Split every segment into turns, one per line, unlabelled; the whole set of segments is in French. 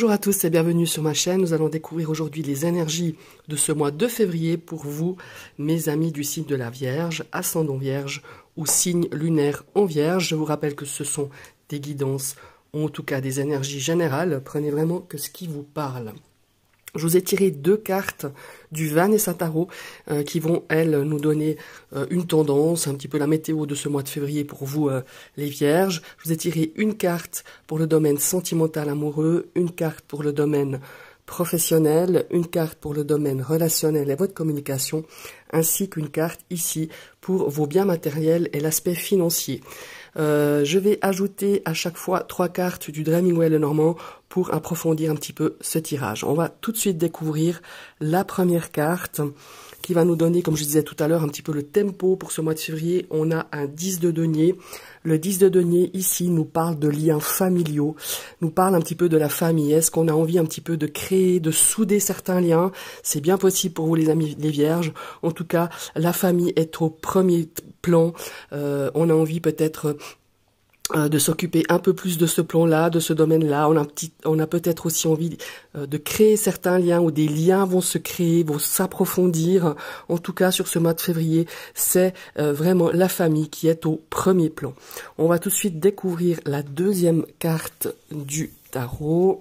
Bonjour à tous et bienvenue sur ma chaîne. Nous allons découvrir aujourd'hui les énergies de ce mois de février pour vous, mes amis du signe de la Vierge, ascendant Vierge ou signe lunaire en Vierge. Je vous rappelle que ce sont des guidances, ou en tout cas des énergies générales. Prenez vraiment que ce qui vous parle. Je vous ai tiré deux cartes du Vanessa Tarot qui vont, elles, nous donner une tendance, un petit peu la météo de ce mois de février pour vous, les Vierges. Je vous ai tiré une carte pour le domaine sentimental amoureux, une carte pour le domaine professionnel, une carte pour le domaine relationnel et votre communication, ainsi qu'une carte ici pour vos biens matériels et l'aspect financier. Je vais ajouter à chaque fois 3 cartes du Dreaming Well Lenormand pour approfondir un petit peu ce tirage. On va tout de suite découvrir la première carte qui va nous donner, comme je disais tout à l'heure, un petit peu le tempo pour ce mois de février. On a un 10 de denier. Le 10 de denier, ici, nous parle de liens familiaux, nous parle un petit peu de la famille. Est-ce qu'on a envie un petit peu de créer, de souder certains liens? C'est bien possible pour vous, les amis, les Vierges. En tout cas, la famille est au premier plan. On a envie peut-être de s'occuper un peu plus de ce plan-là, de ce domaine-là. On a peut-être aussi envie de créer certains liens, où des liens vont se créer, vont s'approfondir. En tout cas, sur ce mois de février, c'est vraiment la famille qui est au premier plan. On va tout de suite découvrir la deuxième carte du tarot.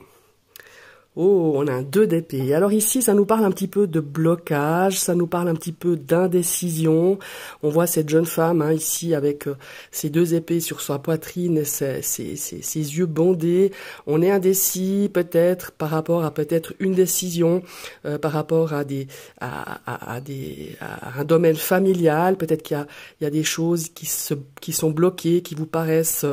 Oh, on a un 2 d'épée. Alors ici, ça nous parle un petit peu de blocage, ça nous parle un petit peu d'indécision. On voit cette jeune femme ici avec ses 2 épées sur sa poitrine et ses yeux bandés. On est indécis peut-être par rapport à peut-être une décision, par rapport à un domaine familial. Peut-être qu'il y a des choses qui sont bloquées, qui vous paraissent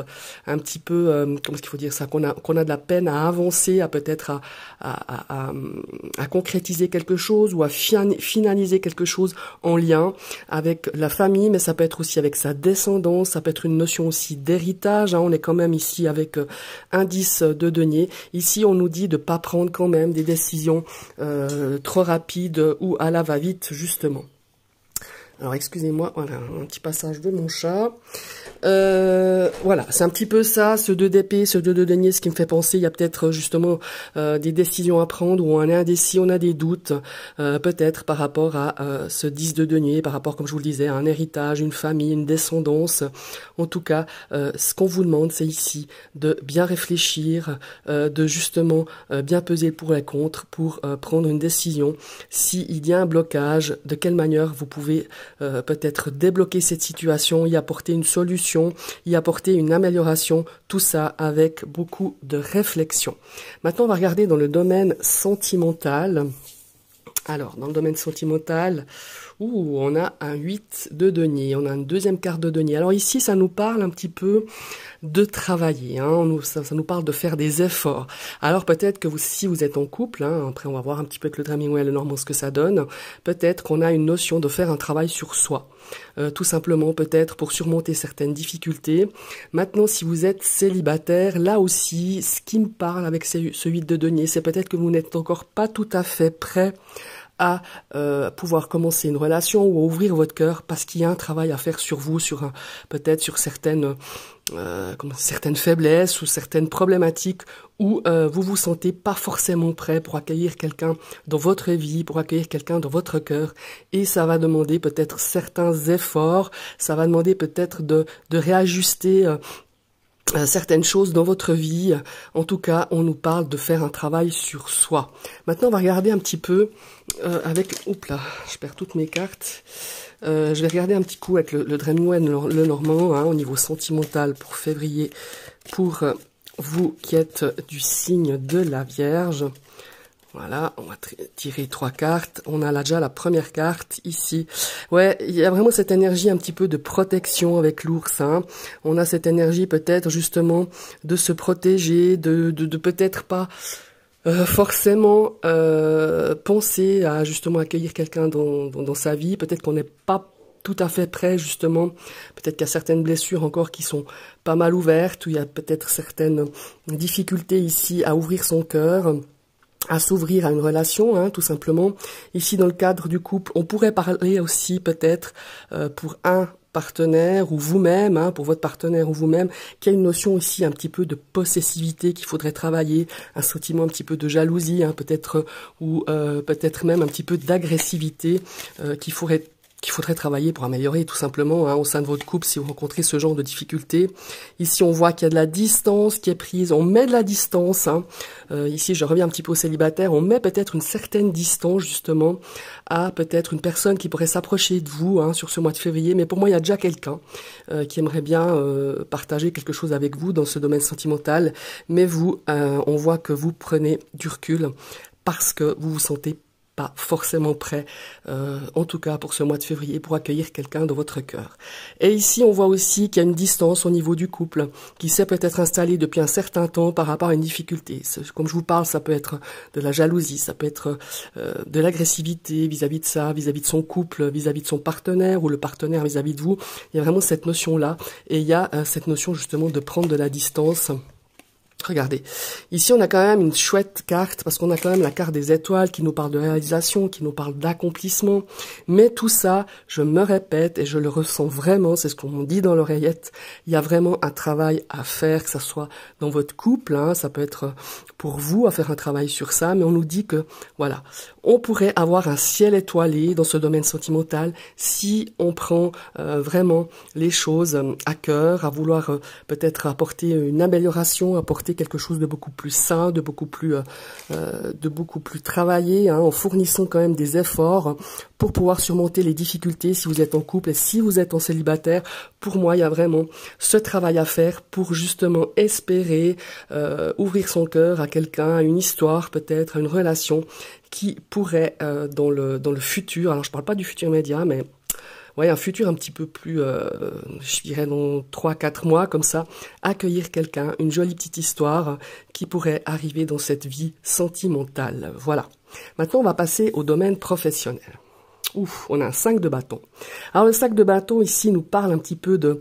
un petit peu, comment est-ce qu'il faut dire ça, qu'on a de la peine à avancer, à peut-être à concrétiser quelque chose ou à finaliser quelque chose en lien avec la famille, mais ça peut être aussi avec sa descendance, ça peut être une notion aussi d'héritage. On est quand même ici avec un 10 de denier. Ici, on nous dit de pas prendre quand même des décisions trop rapides ou à la va-vite, justement. Alors, excusez-moi, voilà, un petit passage de mon chat. Voilà, c'est un petit peu ça, ce 2 d'épée, ce 2 de denier, ce qui me fait penser, il y a peut-être justement des décisions à prendre, ou on est indécis, on a des doutes, peut-être par rapport à ce 10 de denier, par rapport, comme je vous le disais, à un héritage, une famille, une descendance. En tout cas, ce qu'on vous demande, c'est ici de bien réfléchir, de justement bien peser le pour et le contre pour prendre une décision. S'il y a un blocage, de quelle manière vous pouvez peut-être débloquer cette situation, y apporter une solution, y apporter une amélioration, tout ça avec beaucoup de réflexion. Maintenant, on va regarder dans le domaine sentimental. Alors, dans le domaine sentimental, on a un 8 de denier, on a une deuxième carte de denier. Alors ici, ça nous parle un petit peu de travailler, ça nous parle de faire des efforts. Alors peut-être que si vous êtes en couple, après on va voir un petit peu avec le Dreaming Well Lenormand ce que ça donne, peut-être qu'on a une notion de faire un travail sur soi. Tout simplement peut-être pour surmonter certaines difficultés. Maintenant, si vous êtes célibataire, là aussi, ce qui me parle avec ce 8 de denier, c'est peut-être que vous n'êtes encore pas tout à fait prêt à pouvoir commencer une relation ou à ouvrir votre cœur, parce qu'il y a un travail à faire sur vous, peut-être sur certaines faiblesses ou certaines problématiques où vous vous sentez pas forcément prêt pour accueillir quelqu'un dans votre vie, pour accueillir quelqu'un dans votre cœur, et ça va demander peut-être certains efforts, ça va demander peut-être de réajuster certaines choses dans votre vie. En tout cas, on nous parle de faire un travail sur soi. Maintenant, on va regarder un petit peu avec... Oups là, je perds toutes mes cartes. Je vais regarder un petit coup avec le Dreaming Well Lenormand au niveau sentimental pour février, pour vous qui êtes du signe de la Vierge. Voilà, on va tirer 3 cartes. On a là déjà la première carte ici. Ouais, il y a vraiment cette énergie un petit peu de protection avec l'ours. On a cette énergie peut-être justement de se protéger, de peut-être pas forcément penser à justement accueillir quelqu'un dans sa vie. Peut-être qu'on n'est pas tout à fait prêt justement. Peut-être qu'il y a certaines blessures encore qui sont pas mal ouvertes, ou il y a peut-être certaines difficultés ici à ouvrir son cœur, à s'ouvrir à une relation, tout simplement. Ici, dans le cadre du couple, on pourrait parler aussi peut-être pour un partenaire ou vous-même, hein, pour votre partenaire ou vous-même, qu'il y a une notion aussi un petit peu de possessivité qu'il faudrait travailler, un sentiment un petit peu de jalousie, hein, peut-être, ou peut-être même un petit peu d'agressivité qu'il faudrait travailler pour améliorer tout simplement hein, au sein de votre couple si vous rencontrez ce genre de difficultés. Ici, on voit qu'il y a de la distance qui est prise. On met de la distance. Hein. Ici, je reviens un petit peu au célibataire. On met peut-être une certaine distance justement à peut-être une personne qui pourrait s'approcher de vous hein, sur ce mois de février. Mais pour moi, il y a déjà quelqu'un qui aimerait bien partager quelque chose avec vous dans ce domaine sentimental. Mais vous, on voit que vous prenez du recul parce que vous vous sentez pas forcément prêt, en tout cas pour ce mois de février, pour accueillir quelqu'un dans votre cœur. Et ici, on voit aussi qu'il y a une distance au niveau du couple qui s'est peut-être installée depuis un certain temps par rapport à une difficulté. Comme je vous parle, ça peut être de la jalousie, ça peut être de l'agressivité vis-à-vis de ça, vis-à-vis de son couple, vis-à-vis de son partenaire ou le partenaire vis-à-vis de vous. Il y a vraiment cette notion-là et il y a cette notion justement de prendre de la distance. Regardez, ici on a quand même une chouette carte parce qu'on a quand même la carte des étoiles qui nous parle de réalisation, qui nous parle d'accomplissement. Mais tout ça, je me répète et je le ressens vraiment, c'est ce qu'on me dit dans l'oreillette. Il y a vraiment un travail à faire, que ça soit dans votre couple, hein, ça peut être pour vous à faire un travail sur ça, mais on nous dit que voilà, on pourrait avoir un ciel étoilé dans ce domaine sentimental si on prend vraiment les choses à cœur, à vouloir peut-être apporter une amélioration, apporter quelque chose de beaucoup plus sain, de beaucoup plus travaillé, hein, en fournissant quand même des efforts pour pouvoir surmonter les difficultés si vous êtes en couple et si vous êtes en célibataire. Pour moi, il y a vraiment ce travail à faire pour justement espérer ouvrir son cœur à quelqu'un, à une histoire peut-être, à une relation qui pourrait dans le futur, alors je parle pas du futur immédiat, mais ouais, un futur un petit peu plus, je dirais dans 3-4 mois, comme ça, accueillir quelqu'un, une jolie petite histoire qui pourrait arriver dans cette vie sentimentale. Voilà. Maintenant, on va passer au domaine professionnel. Ouf, on a un 5 de bâton. Alors, le 5 de bâton, ici, nous parle un petit peu de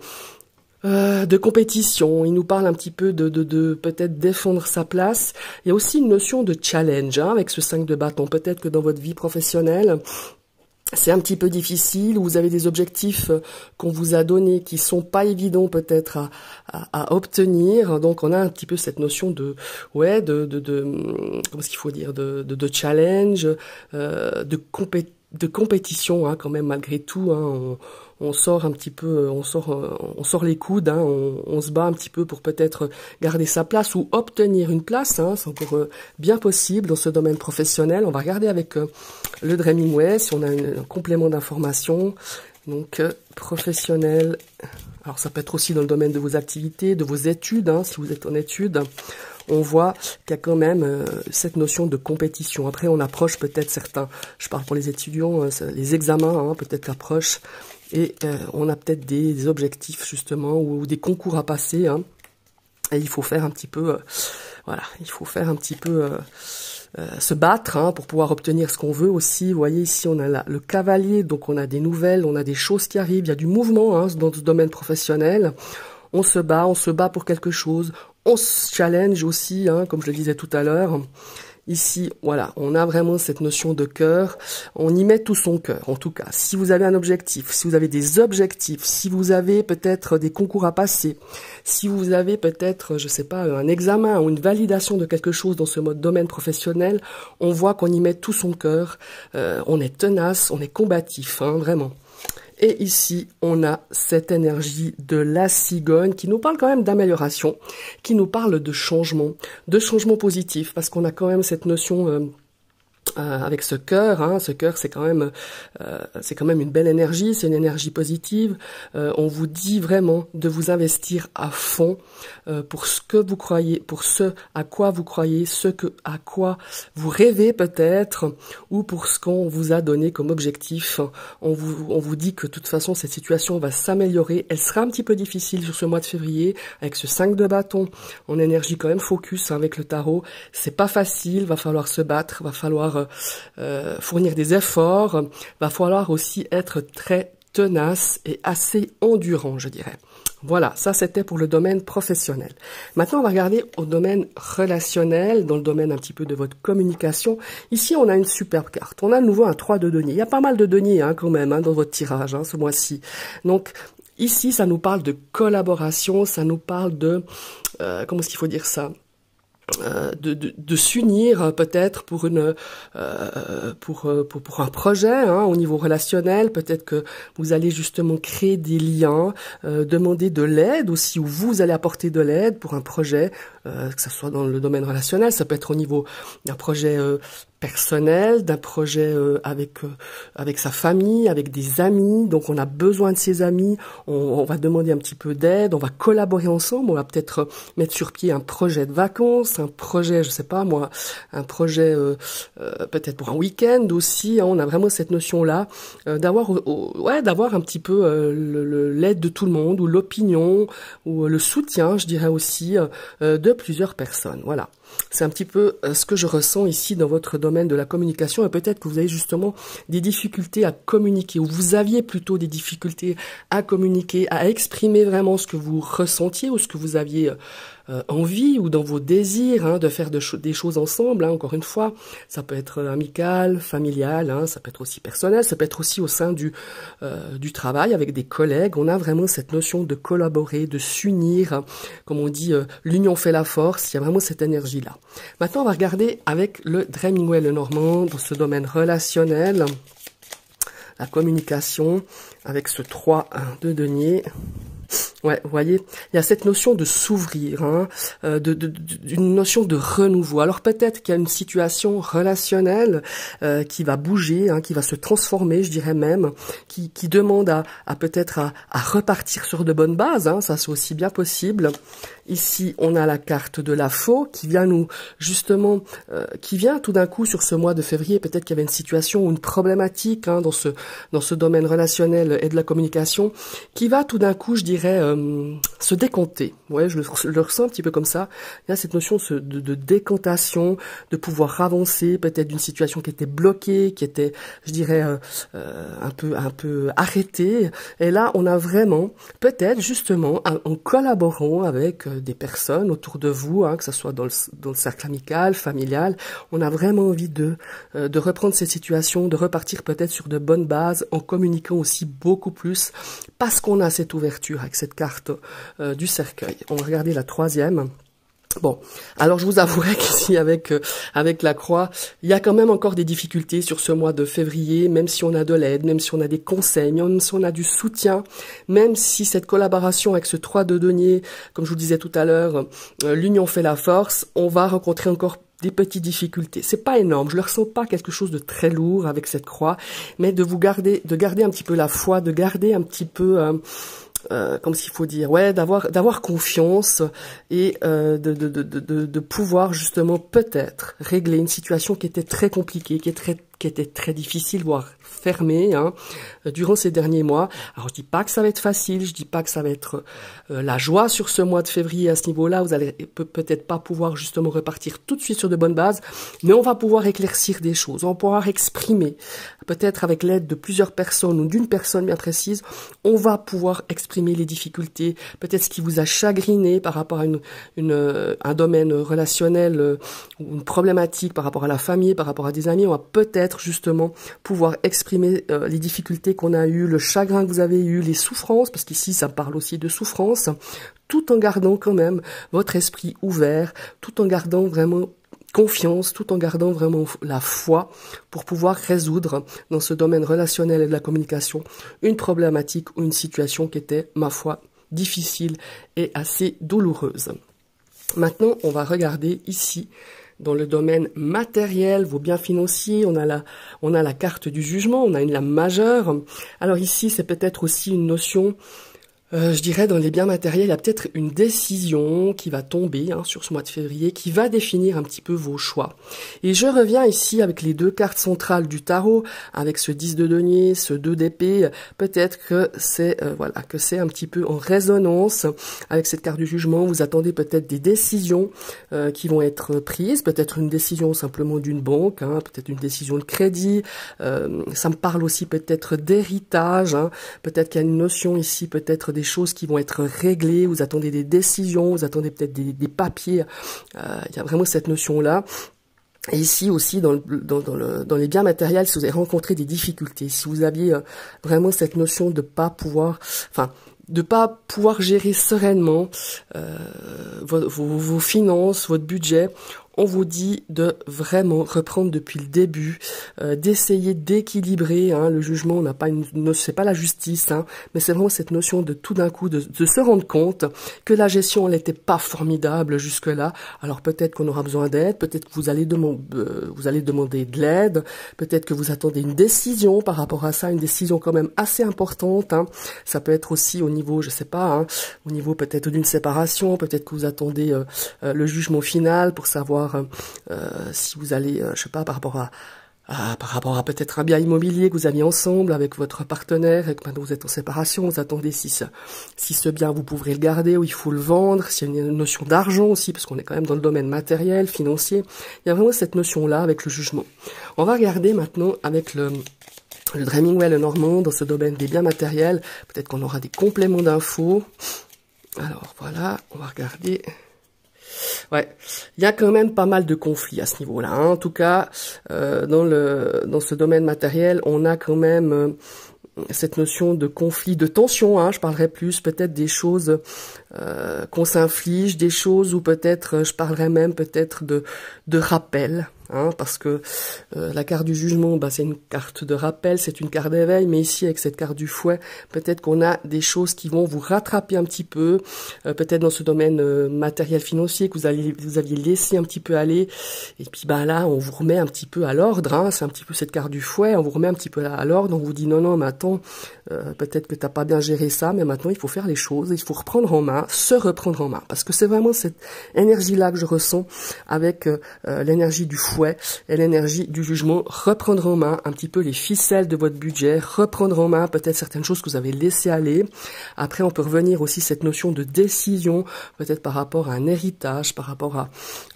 compétition, il nous parle un petit peu de peut-être défendre sa place. Il y a aussi une notion de challenge hein, avec ce 5 de bâton. Peut-être que dans votre vie professionnelle, c'est un petit peu difficile, vous avez des objectifs qu'on vous a donnés qui sont pas évidents peut-être à obtenir. Donc on a un petit peu cette notion de comment est-ce qu'il faut dire de challenge, de compétition hein, quand même malgré tout. Hein, on sort un petit peu, on sort les coudes, hein, on se bat un petit peu pour peut-être garder sa place ou obtenir une place, hein, c'est encore bien possible dans ce domaine professionnel. On va regarder avec le Dreamingway si on a un complément d'information. Donc professionnel, alors ça peut être aussi dans le domaine de vos activités, de vos études, hein, si vous êtes en études. On voit qu'il y a quand même cette notion de compétition. Après, on approche peut-être certains, je parle pour les étudiants, les examens, hein, peut-être approchent. Et on a peut-être des objectifs justement ou des concours à passer. Hein, et il faut faire un petit peu, se battre hein, pour pouvoir obtenir ce qu'on veut aussi. Vous voyez ici, on a le cavalier, donc on a des nouvelles, on a des choses qui arrivent. Il y a du mouvement hein, dans ce domaine professionnel. On se bat pour quelque chose. On se challenge aussi, hein, comme je le disais tout à l'heure. Ici, voilà, on a vraiment cette notion de cœur. On y met tout son cœur, en tout cas. Si vous avez un objectif, si vous avez des objectifs, si vous avez peut-être des concours à passer, si vous avez peut-être, je sais pas, un examen ou une validation de quelque chose dans ce mode domaine professionnel, on voit qu'on y met tout son cœur. On est tenace, on est combatif, hein, vraiment. Et ici, on a cette énergie de la cigogne qui nous parle quand même d'amélioration, qui nous parle de changement positif, parce qu'on a quand même cette notion avec ce cœur, hein, ce cœur c'est quand même une belle énergie, c'est une énergie positive. On vous dit vraiment de vous investir à fond pour ce que vous croyez, pour ce à quoi vous croyez, à quoi vous rêvez peut-être, ou pour ce qu'on vous a donné comme objectif. On vous dit que de toute façon cette situation va s'améliorer. Elle sera un petit peu difficile sur ce mois de février avec ce 5 de bâton en énergie quand même focus hein, avec le tarot. C'est pas facile, va falloir se battre, va falloir fournir des efforts, va falloir aussi être très tenace et assez endurant, je dirais. Voilà, ça c'était pour le domaine professionnel. Maintenant, on va regarder au domaine relationnel, dans le domaine un petit peu de votre communication. Ici, on a une superbe carte. On a à nouveau un 3 de denier. Il y a pas mal de deniers hein, quand même hein, dans votre tirage hein, ce mois-ci. Donc, Ici, ça nous parle de collaboration, ça nous parle de, comment est-ce qu'il faut dire ça? De s'unir peut-être pour pour un projet, hein, au niveau relationnel. Peut-être que vous allez justement créer des liens, demander de l'aide aussi, ou vous allez apporter de l'aide pour un projet, que ce soit dans le domaine relationnel. Ça peut être au niveau d'un projet personnel, d'un projet avec sa famille, avec des amis. Donc on a besoin de ses amis, on va demander un petit peu d'aide, on va collaborer ensemble, on va peut-être mettre sur pied un projet de vacances, un projet, je sais pas moi, un projet peut-être pour un week-end aussi, hein. On a vraiment cette notion-là d'avoir d'avoir un petit peu l'aide de tout le monde, ou l'opinion, ou le soutien, je dirais aussi, de plusieurs personnes. Voilà. C'est un petit peu ce que je ressens ici dans votre domaine de la communication, et peut-être que vous avez justement des difficultés à communiquer, ou vous aviez plutôt des difficultés à communiquer, à exprimer vraiment ce que vous ressentiez, ou ce que vous aviez envie, ou dans vos désirs, hein, de faire des choses ensemble, hein. Encore une fois, ça peut être amical, familial, hein, ça peut être aussi personnel, ça peut être aussi au sein du travail avec des collègues. On a vraiment cette notion de collaborer, de s'unir, comme on dit, l'union fait la force. Il y a vraiment cette énergie-là. Maintenant, on va regarder avec le Hemingway Lenormand dans ce domaine relationnel, la communication, avec ce 3 de denier. Ouais, vous voyez, il y a cette notion de s'ouvrir, hein, d'une notion de renouveau. Alors peut-être qu'il y a une situation relationnelle qui va bouger, hein, qui va se transformer, je dirais même, qui demande à peut-être à repartir sur de bonnes bases, hein, ça c'est aussi bien possible. Ici, on a la carte de la faux qui vient nous, justement, qui vient tout d'un coup sur ce mois de février. Peut-être qu'il y avait une situation ou une problématique, hein, dans ce domaine relationnel et de la communication, qui va tout d'un coup, je dirais, se décanter. Ouais, je le ressens un petit peu comme ça. Il y a cette notion de décantation, de pouvoir avancer, peut-être d'une situation qui était bloquée, qui était, je dirais, un peu arrêtée. Et là, on a vraiment, peut-être justement, en collaborant avec des personnes autour de vous, hein, que ce soit dans le cercle amical, familial, on a vraiment envie de reprendre ces situations, de repartir peut-être sur de bonnes bases, en communiquant aussi beaucoup plus, parce qu'on a cette ouverture avec cette carte du cercueil. On va regarder la 3e. Bon, alors je vous avouerai qu'ici avec la croix, il y a quand même encore des difficultés sur ce mois de février, même si on a de l'aide, même si on a des conseils, même si on a du soutien, même si cette collaboration avec ce 3 de denier, comme je vous disais tout à l'heure, l'union fait la force, on va rencontrer encore des petites difficultés. C'est pas énorme, je ne ressens pas quelque chose de très lourd avec cette croix, mais de garder un petit peu la foi, de garder un petit peu comme s'il faut dire, ouais, d'avoir confiance et de pouvoir justement peut-être régler une situation qui était très compliquée, qui était très difficile, voire fermée, hein, durant ces derniers mois. Alors je dis pas que ça va être facile, je dis pas que ça va être la joie sur ce mois de février à ce niveau-là. Vous allez peut-être pas pouvoir justement repartir tout de suite sur de bonnes bases, mais on va pouvoir éclaircir des choses, on va pouvoir exprimer, peut-être avec l'aide de plusieurs personnes ou d'une personne bien précise, on va pouvoir exprimer les difficultés, peut-être ce qui vous a chagriné par rapport à un domaine relationnel ou une problématique par rapport à la famille, par rapport à des amis. On va peut-être justement pouvoir exprimer les difficultés qu'on a eues, le chagrin que vous avez eu, les souffrances, parce qu'ici ça parle aussi de souffrance, tout en gardant quand même votre esprit ouvert, tout en gardant vraiment confiance, tout en gardant vraiment la foi pour pouvoir résoudre dans ce domaine relationnel et de la communication une problématique ou une situation qui était, ma foi, difficile et assez douloureuse. Maintenant, on va regarder ici dans le domaine matériel, vos biens financiers, on a la carte du jugement, on a une lame majeure. Alors ici, c'est peut-être aussi une notion, je dirais, dans les biens matériels, il y a peut-être une décision qui va tomber, hein, sur ce mois de février, qui va définir un petit peu vos choix. Et je reviens ici avec les 2 cartes centrales du tarot, avec ce 10 de denier, ce 2 d'épée. Peut-être que c'est que c'est un petit peu en résonance avec cette carte du jugement. Vous attendez peut-être des décisions qui vont être prises, peut-être une décision simplement d'une banque, hein, peut-être une décision de crédit. Ça me parle aussi peut-être d'héritage, hein, peut-être qu'il y a une notion ici, peut-être des choses qui vont être réglées, vous attendez des décisions, vous attendez peut-être des papiers, il y a vraiment cette notion-là. Et ici aussi, dans les biens matériels, si vous avez rencontré des difficultés, si vous aviez vraiment cette notion de pas pouvoir, enfin, de pas pouvoir gérer sereinement vos finances, votre budget. On vous dit de vraiment reprendre depuis le début, d'essayer d'équilibrer. Le jugement n'a pas c'est pas la justice, mais c'est vraiment cette notion de tout d'un coup de se rendre compte que la gestion elle n'était pas formidable jusque-là. Alors peut-être qu'on aura besoin d'aide, peut-être que vous allez demander de l'aide, peut-être que vous attendez une décision par rapport à ça, une décision quand même assez importante. Ça peut être aussi au niveau, je sais pas, au niveau peut-être d'une séparation, peut-être que vous attendez le jugement final pour savoir si vous allez, je sais pas, par rapport à peut-être un bien immobilier que vous aviez ensemble avec votre partenaire et que maintenant vous êtes en séparation, vous attendez si ce bien vous pourrez le garder ou il faut le vendre, s'il y a une notion d'argent aussi, parce qu'on est quand même dans le domaine matériel, financier. Il y a vraiment cette notion-là avec le jugement. On va regarder maintenant avec le Dreaming Lenormand dans ce domaine des biens matériels. Peut-être qu'on aura des compléments d'infos. Alors voilà, on va regarder. Ouais, il y a quand même pas mal de conflits à ce niveau-là. En tout cas, dans ce domaine matériel, on a quand même cette notion de conflit, de tension. Je parlerai plus peut-être des choses qu'on s'inflige, des choses où peut-être, je parlerai même peut-être de rappel. Parce que la carte du jugement, c'est une carte de rappel, c'est une carte d'éveil, mais ici avec cette carte du fouet, peut-être qu'on a des choses qui vont vous rattraper un petit peu, peut-être dans ce domaine matériel financier que vous aviez laissé un petit peu aller, et puis là on vous remet un petit peu à l'ordre, c'est un petit peu cette carte du fouet, on vous remet un petit peu à l'ordre, on vous dit non mais attends, peut-être que t'as pas bien géré ça, mais maintenant il faut faire les choses, il faut reprendre en main, se reprendre en main, parce que c'est vraiment cette énergie-là que je ressens avec l'énergie du fouet et l'énergie du jugement, reprendre en main un petit peu les ficelles de votre budget, reprendre en main peut-être certaines choses que vous avez laissées aller. Après, on peut revenir aussi cette notion de décision, peut-être par rapport à un héritage, par rapport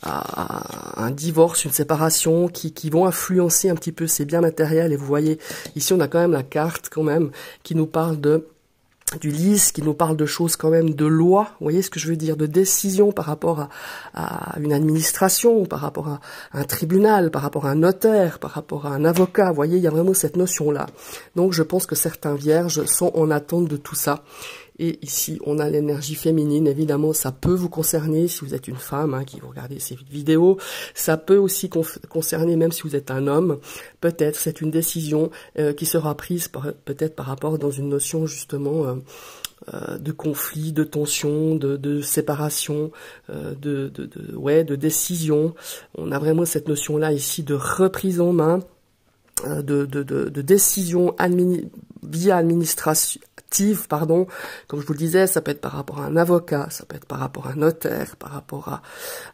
à un divorce, une séparation, qui vont influencer un petit peu ces biens matériels. Et vous voyez, ici, on a quand même la carte quand même qui nous parle du lys, qui nous parle de choses quand même de loi, vous voyez ce que je veux dire, de décision par rapport à une administration, par rapport à un tribunal, par rapport à un notaire, par rapport à un avocat, vous voyez, il y a vraiment cette notion-là. Donc je pense que certains vierges sont en attente de tout ça. Et ici, on a l'énergie féminine. Évidemment, ça peut vous concerner si vous êtes une femme qui vous regardez ces vidéos. Ça peut aussi concerner même si vous êtes un homme. Peut-être c'est une décision qui sera prise peut-être par rapport dans une notion justement de conflit, de tension, de séparation, de décision. On a vraiment cette notion-là ici de reprise en main, de décision via administration. Comme je vous le disais, ça peut être par rapport à un avocat, ça peut être par rapport à un notaire, par rapport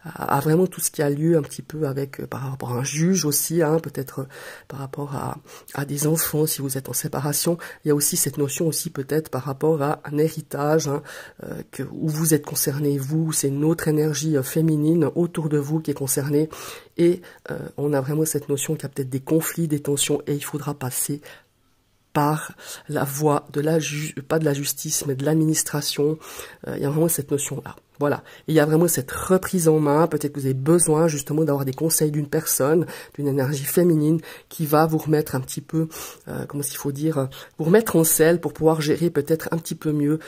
à vraiment tout ce qui a lieu un petit peu avec, par rapport à un juge aussi, peut-être par rapport à des enfants si vous êtes en séparation. Il y a aussi cette notion aussi peut-être par rapport à un héritage, où vous êtes concerné, vous, c'est une autre énergie féminine autour de vous qui est concernée. Et on a vraiment cette notion qu'il y a peut-être des conflits, des tensions, et il faudra passer par la voie de pas de la justice, mais de l'administration. Il y a vraiment cette notion-là. Voilà. Et il y a vraiment cette reprise en main. Peut-être que vous avez besoin justement d'avoir des conseils d'une personne, d'une énergie féminine qui va vous remettre un petit peu, comment il faut dire, vous remettre en selle pour pouvoir gérer peut-être un petit peu mieux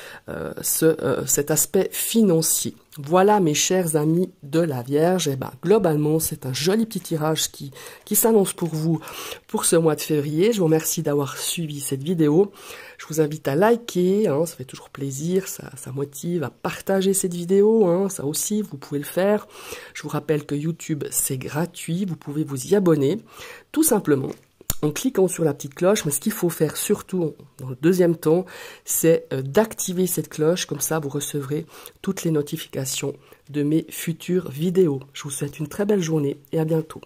cet aspect financier. Voilà mes chers amis de la Vierge, et globalement c'est un joli petit tirage qui s'annonce pour vous pour ce mois de février. Je vous remercie d'avoir suivi cette vidéo. Je vous invite à liker, ça fait toujours plaisir, ça motive à partager cette vidéo, ça aussi vous pouvez le faire. Je vous rappelle que YouTube c'est gratuit, vous pouvez vous y abonner tout simplement en cliquant sur la petite cloche, mais ce qu'il faut faire surtout dans le deuxième temps, c'est d'activer cette cloche, comme ça vous recevrez toutes les notifications de mes futures vidéos. Je vous souhaite une très belle journée et à bientôt.